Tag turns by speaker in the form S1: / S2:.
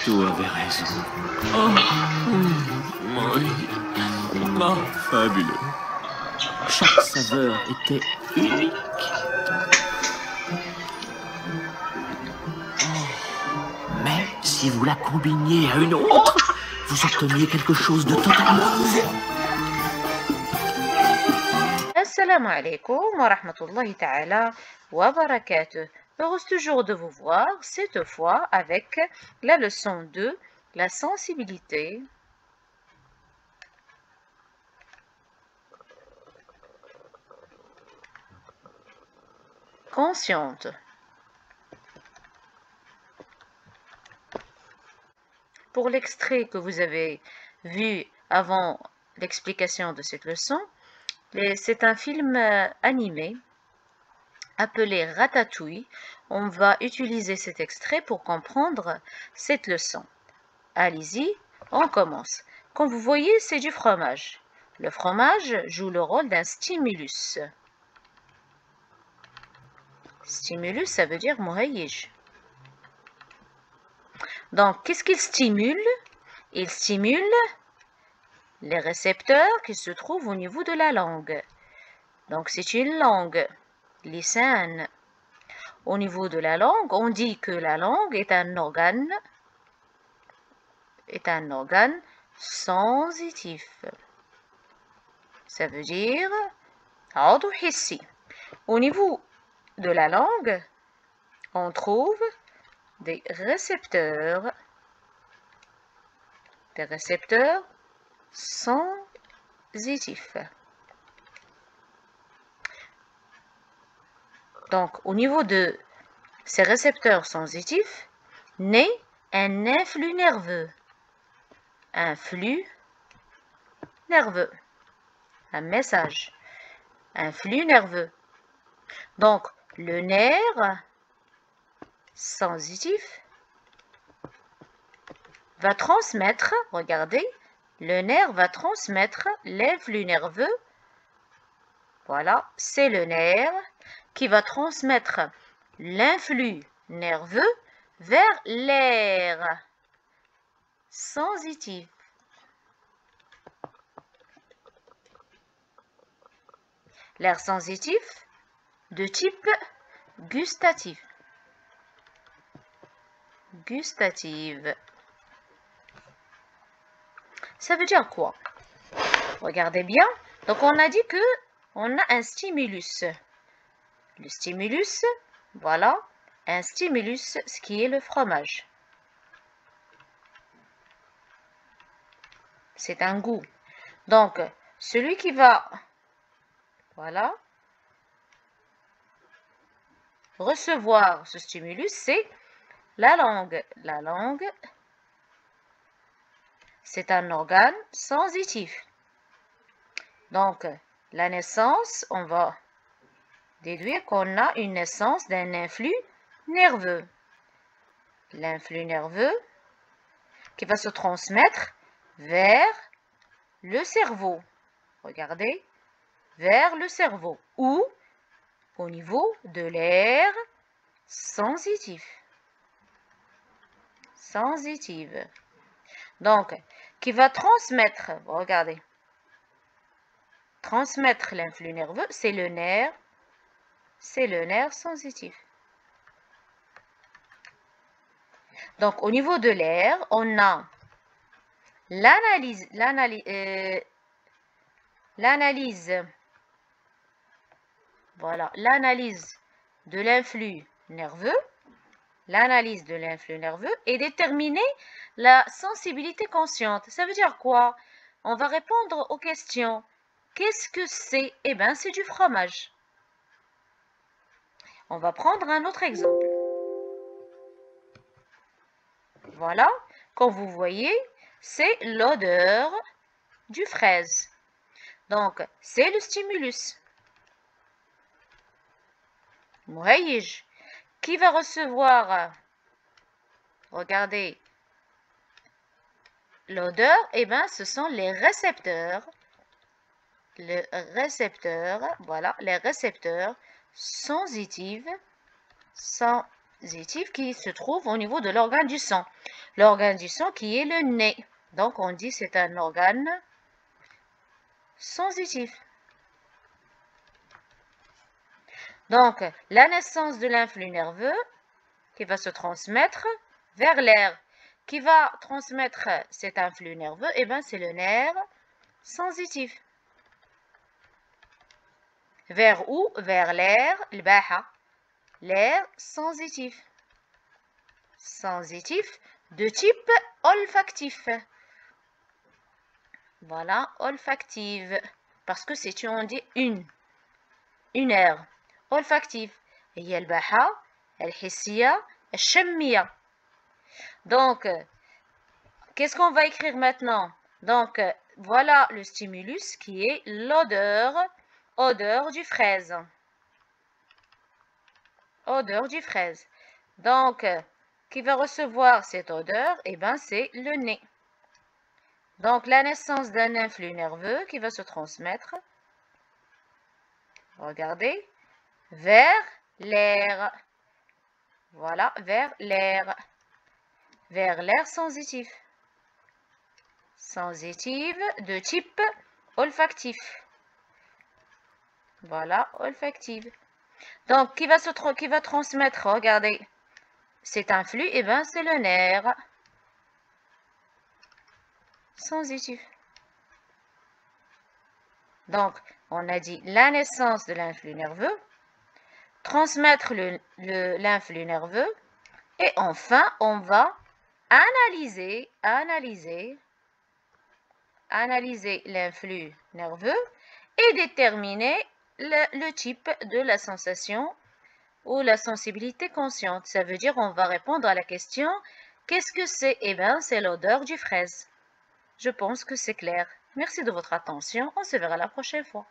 S1: Tout avait raison. Oh, oui. Oh, fabuleux. Chaque saveur était unique. Mais si vous la combiniez à une autre, vous obteniez quelque chose de totalement nouveau.
S2: Assalamu alaikum wa rahmatullahi ta'ala wa barakatuh. Heureuse toujours de vous voir, cette fois avec la leçon 2, la sensibilité. Consciente. Pour l'extrait que vous avez vu avant l'explication de cette leçon, c'est un film animé appelé Ratatouille. On va utiliser cet extrait pour comprendre cette leçon. Allez-y, on commence. Comme vous voyez, c'est du fromage. Le fromage joue le rôle d'un stimulus. Stimulus, ça veut dire muhayyij. Donc, qu'est-ce qu'il stimule? Il stimule les récepteurs qui se trouvent au niveau de la langue. Donc, c'est une langue, lisan. Au niveau de la langue, on dit que la langue est un organe sensitif. Ça veut dire عضو حسي. Au niveau de la langue, on trouve des récepteurs sensitifs. Donc, au niveau de ces récepteurs sensitifs, naît un influx nerveux. Un flux nerveux. Un message. Un flux nerveux. Donc, le nerf sensitif va transmettre, regardez, le nerf va transmettre l'influx nerveux. Voilà, c'est le nerf qui va transmettre l'influx nerveux vers l'air sensitif. L'air sensitif de type gustatif. Gustative. Ça veut dire quoi? Regardez bien. Donc, on a dit que on a un stimulus. Le stimulus, voilà, un stimulus, ce qui est le fromage. C'est un goût. Donc, celui qui va, voilà, recevoir ce stimulus, c'est la langue. La langue, c'est un organe sensitif. Donc, la naissance, on va déduire qu'on a une naissance d'un influx nerveux. L'influx nerveux qui va se transmettre vers le cerveau. Regardez, vers le cerveau ou au niveau de l'air sensitif. Sensitive. Donc, qui va transmettre, regardez, transmettre l'influx nerveux, c'est le nerf sensitif. Donc, au niveau de l'air, on a l'analyse, voilà, l'analyse de l'influx nerveux, et déterminer la sensibilité consciente. Ça veut dire quoi? On va répondre aux questions. Qu'est-ce que c'est? Eh bien, c'est du fromage. On va prendre un autre exemple. Voilà, comme vous voyez, c'est l'odeur du fraise. Donc, c'est le stimulus. Muhayyij. Qui va recevoir, regardez, l'odeur? Eh bien, ce sont les récepteurs. Voilà, les récepteurs sensitifs sensitif qui se trouve au niveau de l'organe du sang. L'organe du sang qui est le nez. Donc, on dit c'est un organe sensitif. Donc, la naissance de l'influx nerveux qui va se transmettre vers l'air. Qui va transmettre cet influx nerveux? Eh bien, c'est le nerf sensitif. Vers où? Vers l'air, الباحة. L'air sensitif. Sensitif de type olfactif. Voilà, olfactive. Parce que c'est, on dit une air olfactive. هي الباحة الحسية الشمية. Donc, qu'est-ce qu'on va écrire maintenant? Donc, voilà le stimulus qui est l'odeur, odeur du fraise. Odeur du fraise. Donc, qui va recevoir cette odeur? Eh bien, c'est le nez. Donc, la naissance d'un influx nerveux qui va se transmettre, regardez, vers l'air. Voilà, vers l'air. Vers l'air sensitif. Sensitive de type olfactif. Voilà, olfactive. Donc, qui va transmettre, regardez, cet influx, eh bien, c'est le nerf sensitif. Donc, on a dit la naissance de l'influx nerveux, transmettre l'influx nerveux, et enfin, on va analyser l'influx nerveux et déterminer le type de la sensation ou la sensibilité consciente. Ça veut dire on va répondre à la question qu'est-ce que c'est? Eh bien, c'est l'odeur du fraise. Je pense que c'est clair. Merci de votre attention. On se verra la prochaine fois.